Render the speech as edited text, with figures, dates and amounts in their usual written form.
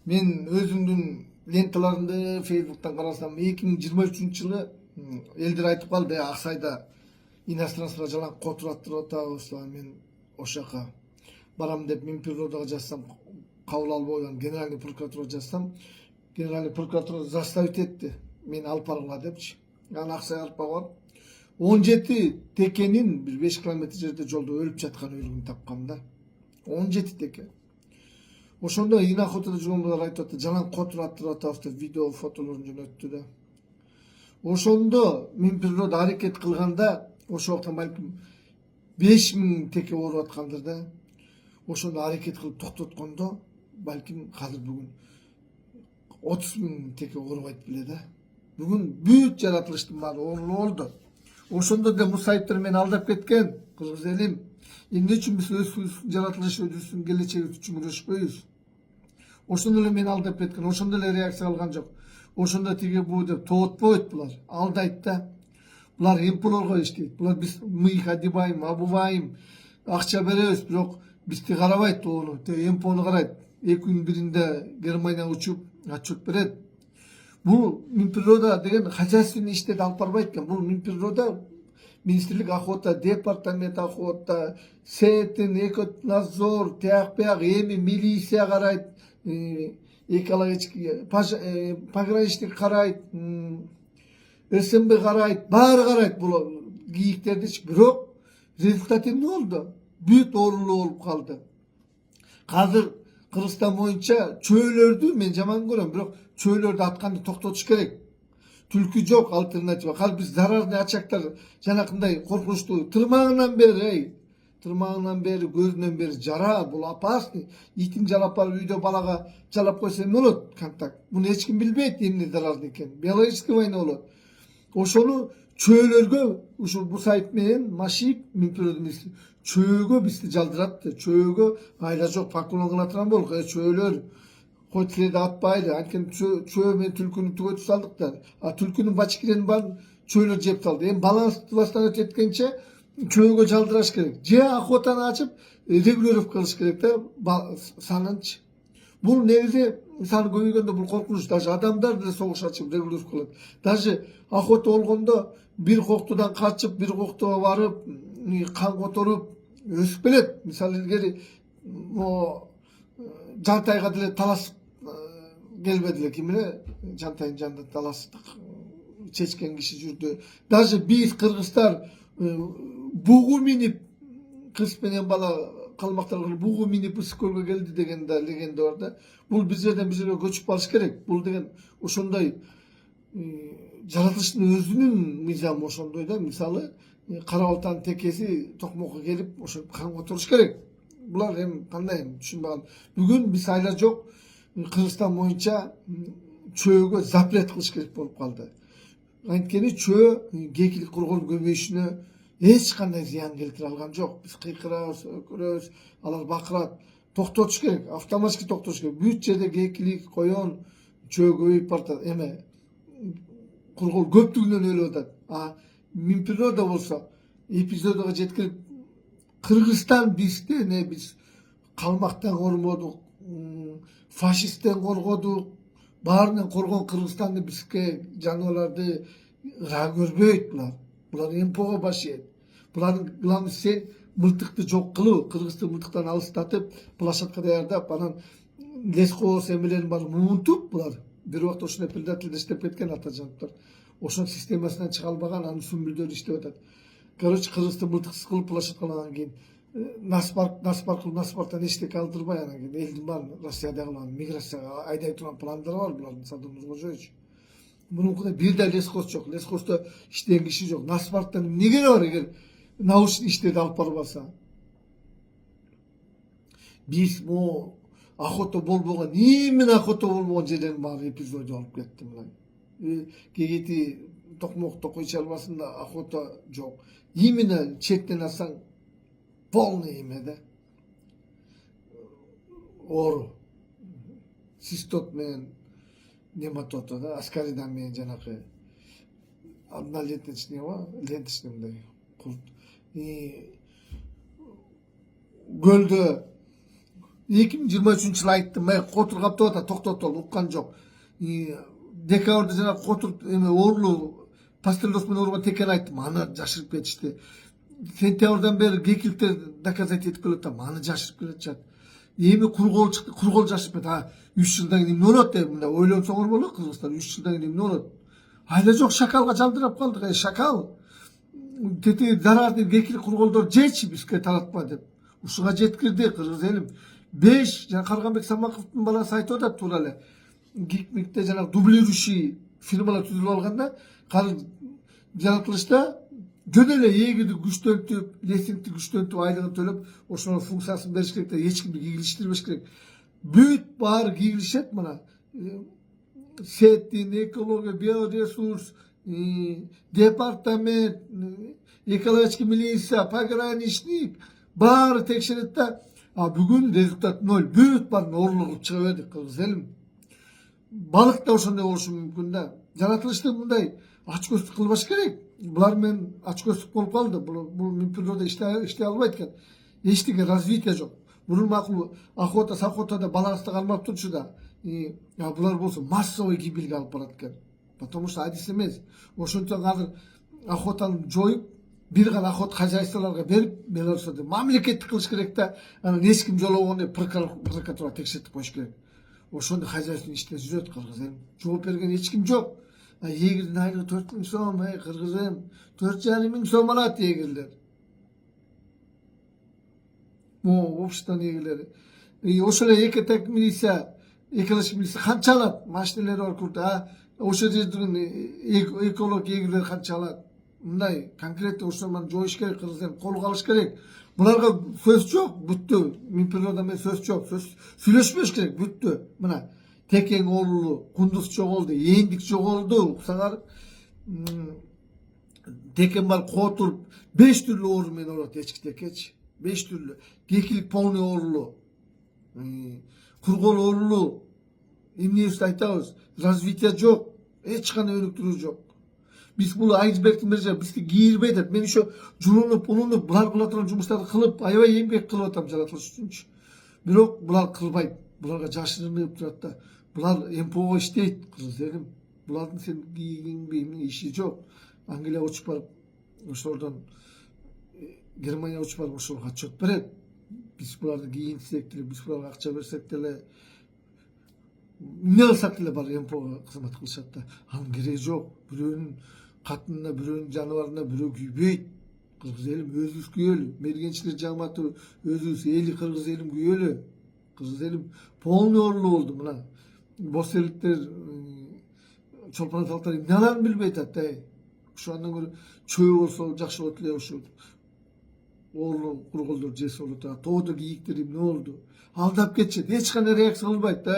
Мен өзүмдүн ленталарымды Facebook'tan карасам 2023 жылы элдер айтып калды, Аксайда иностранцылар жалаң котур аттырып атабыз. Мен ошол жака барам деп Минприродага жазсам, кабыл албай койгон. Генеральный прокуратурага жазсам, генеральный прокуратура заставить этти мени алып баргыла депчи. Аны Аксайга алып барган. 17 текенин бир 5 километр жерде жолдо өлүп жаткан өлүгүн тапкан да. 17 теке. Ошондо ин охотада жүргөн балдар айтып атты, жалаң котур аттырып атабыз деп видео, фотолорун жөнөттү да. Ошондо Минприрода аракет кылганда, ошол убакта балким 5000 теке ооруп аткандыр да. Ошондо аракет кылып токтоткондо, балким азыр бүгүн 30.000 теке оорубайт беле да. Бүгүн бүт жаратылыштын баары ооруп болду. Ошондо да Мусаевдер мени алдап кеткен, кыргыз элим. Эмне үчүн биз өз жаратылышыбыздын келечеги үчүн күрөшпөйбүз? Ошондо эле мени алдап кеткен, ошондо эле реакция алган жок. Ошондо тиги бу деп тоотпойт булар, алдайт да. Булар эмпулорго иштейт. Булар биз мыйга одеваем, обуваем, акча беребиз, бирок бизди карабайт ону. Эмпону карайт. 2 күн биринде Германияга учуп отчет берет. Бул Минприрода деген хозяйственный иштерди алып барбайт экен. Бул Минприрода, министрлик охота, департамент охота, сетин, эконадзор, тияк бияк, эми милиция карайт, экологический пограничник карайт, СМБ карайт, баары карайт бул кийиктердичи. Бирок результат эмне болду? Бүт оорулуу болуп калды. Азыр Кыргызстан боюнча чөөлөрдү мен жаман көрөм, бирок чөөлөрдү атканды токтотуш керек. Түлкү жок альтернатива. Кал биз зарарный очактар жанакындай коркунучтуу тырмагынан бери, көзүнөн бери жара, бул опасный. Итин жалап барып үйдө балага жалап койсо эмне болот? Контакт. Муну эч ким билбейт эмне зарарный экенин. Биологический война болот. Ошону чөөлөргө ушул Мусаев менен Машиев Минприрода министри чөөгө бизди жалдыратты. Чөөгө айла жок, поклон кыла турган болуп, чөөлөр кой тиледи атпайды. Анткени чөө менен түлкүнү түгөтүп салдык да. А түлкүнүн бачкиренин баарын чөөлөр жеп салды. Эми баланстыбастан өтөткенче чөөгө жалдыраш керек. Же охотаны ачып регулировка кылыш керек да санынчы. Бул негизи саны көбөйгөндө бул коркунуч. Даже адамдар деле согуш ачып регулировка кылат. Даже охота болгондо бир коктудан качып, бир коктуга барып, кан которуп өсүп келет. Мисалы илгери Жантайга деле талашып келбедиле, ким эле Жантайдын жанында талаштык чечкен киши жүрдү. Даже биз кыргыздар бугу минип, кыз менен бала калмактар бугу минип ысык көлгө келди деген да легенда бар да. Бул бир жерден бир жерге көчүп барыш керек. Бул деген ошондой жаратылыштын өзүнүн мыйзамы ошондой да. Мисалы кара балтанын текеси токмокко келип ошо кан которуш керек. Булар эми кандай түшүнбөйм. Бүгүн биз айла жок Кыргызстан боюнча чөөгө запрет кылыш керек болуп калды. Анткени чөө кекилик кургоонун көбөйүшүнө эч кандай зыян келтире алган жок. Биз кыйкырабыз, өкүрөбүз, алар бакырат. Токтотуш керек, автоматически токтотуш керек. Бүт жерде кекилик, коён, чөө көбөйүп баратат. Эме кургол көптүгүнөн өлүп атат. А Минприрода болсо эпизодого жеткирип Кыргызстан бизде не биз калмактан кормодук, фашисттен коргодук, баарынан коргон Кыргызстанды бизге жаныбарларды ыра көрбөйт булар. Булар эмпого баш ийет. Булардын главныйсы мылтыкты жок кылуу, Кыргызды мылтыктан алыстатып, площадка даярдап, анан лескооз эмелерин баарын муунтуп булар. Бир убакта ушундай предательдер иштеп кеткен атажаныптар. Ошонун системасынан чыга албаган анын сүмбүлдөрү иштеп атат. Короче, Кыргызды мылтыксыз кылып площадкалаган кийин наспарктан эчтеке алдырбай, анан кийин элдин баарын Россиядагы миграцияга айдай турган пландары бар булардын, Садыр Нуркожоевич. Мунункуда бир да лескоз жок. Лескоздо иштеген киши жок. Наспарктан эмне кереги бар эгер научный иштерди алып барбаса? Биз могу охота болбогон, именно охота болбогон жерлердин баары эпизод алып кетти мына. Кегети Токмок Токой чарбасында охота жок. Именно чектен алсаң полный эме да. Оору. Цистот менен нематода да, аскаридан менен жанакы одноленточный ленточный мындай курт. Көлдө 2023 жылы айттым, Котур каптап атат, токтотол, уккан жок. Декабрда жана Котур оорулуу пастереллез менен ооруган текени айттым, аны жашырып кетишти. Сентябрдан бери кекиликтер доказать этип келатам, аны жашырып келатышат. Эми кургол чыкты, кургол жашырып кетти. 3 жылдан кийин эмне болот деп мындай ойлонсоңор болот, кыргызстан 3 жылдан кийин эмне болот? Айла жок, шакалга жалдырап калдык, шакал. Тети зарарды кекилик курголдор жечи бизге таратпа деп. Ушуга жеткирди кыргыз элим. 5 жана Карганбек Самаковдун баласы айтып атат туура эле. Гикмикте жана дублирующий фирмалар түзүлүп алганда, жаратылышта жөн эле эгиди күчтөнтүп, лесингти күчтөнтүп, айлыгын төлөп, ошонун функциясын бериш керек да, эч кимди кийгилиштирбеш керек. Бүт баары кийгилишет мына. Сеттин, экология, биоресурс, департамент, экологический милиция, пограничник баары текшерет да, бүгүн результат 0. Бүт баарын оорулуп чыга бердик кыргыз элим. Балык да ошондой болушу мүмкүн да. Жаратылышты мындай ачкөздүк кылбаш керек. Булар менен ачкөздүк болуп калды. Бул природа иштей албайт экен. Эчтеке развитие жок. Мурун макул охота баланста калмап турчу да. Булар болсо массовый гибельге алып барат экен. Потому что адис эмес. Ошентип азыр охотаны жоюп, бир гана охота хозяйстволорго берип, мелосоду мамлекеттик кылыш керек да. Анан эч ким жолобогондой прокуратура текшертип коюш керек. Ошондой хозяйственный иште жүрөт кыргыз элим. Жооп берген эч ким жок. Эгердин айлыгы 4 000 сом, кыргыз элим. 4,5 мың сом алат эгерлер. Обществонун эгерлери. Ошол эле экотек милиция, экологический милиция канча алат? Машиналери бар курда. Ошол жердин эколог эгерлер канча алат? Мындай конкреттүү ошону жоюш керек кыргыз элим, колго алыш керек. Буларга сөз жок, бүттү. Природа менен сөз жок. Сүйлөшпөш керек, бүттү. Мына текең оорулуу, кундуз жоголду, эндик жоголду, уксаңар. Текен бар, Котур 5 түрлүү оору менен ооруат, эчки текечи. 5 түрлүү. Кекилик полный оорулуу. Кургол оорулуу. Эмнебизди айтабыз? Развитие жок. Эч кандай өнүктүрүү жок. Биз бул айсбергдин бир жери бизди кийирбей атат. Мен ошо жулунуп, булар кыла турган жумуштарды кылып, аябай эмгек кылып атам жаратылыш үчүнчү. Бирок булар кылбайт. Буларга жашырынып турат да. Булар МПО иштейт, кыргыз элим. Булардын сен кийинбейм иши жок. Англия учуп барып, ошолордон Германия учуп барып ошолго отчет берет. Биз буларды кийинтсек деле, биз буларга акча берсек деле, эмне кылсак деле бар МПОго кызмат кылышат да. Анын кереги жок. Бирөөнүн катынына, бирөөнүн жаныбарына бирөө күйбөйт. Кыргыз элим өзүбүз күйөлү. Мергенчилер жамааты өзүбүз эли кыргыз элим күйөлү. Кыргыз элим полный оорулуу болду мына. Бос эликтер, чолпон аталыктар эмне аларын билбей атат, Ошондон көрө чөө болсо жакшы болот эле, ошо оорулуу курголдор жесе болот. Тоодо кийиктер эмне болду? Алдап кетишет, эч кандай реакция кылбайт,